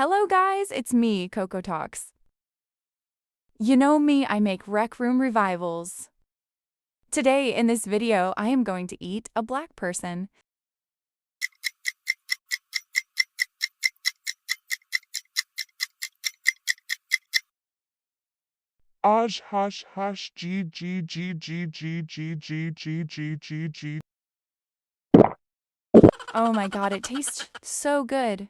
Hello guys, it's me, Coco Talks. You know me, I make Rec Room revivals. Today in this video, I am going to eat a black person. Aj hash hash g g g g g g g g g g g. Oh my god, it tastes so good.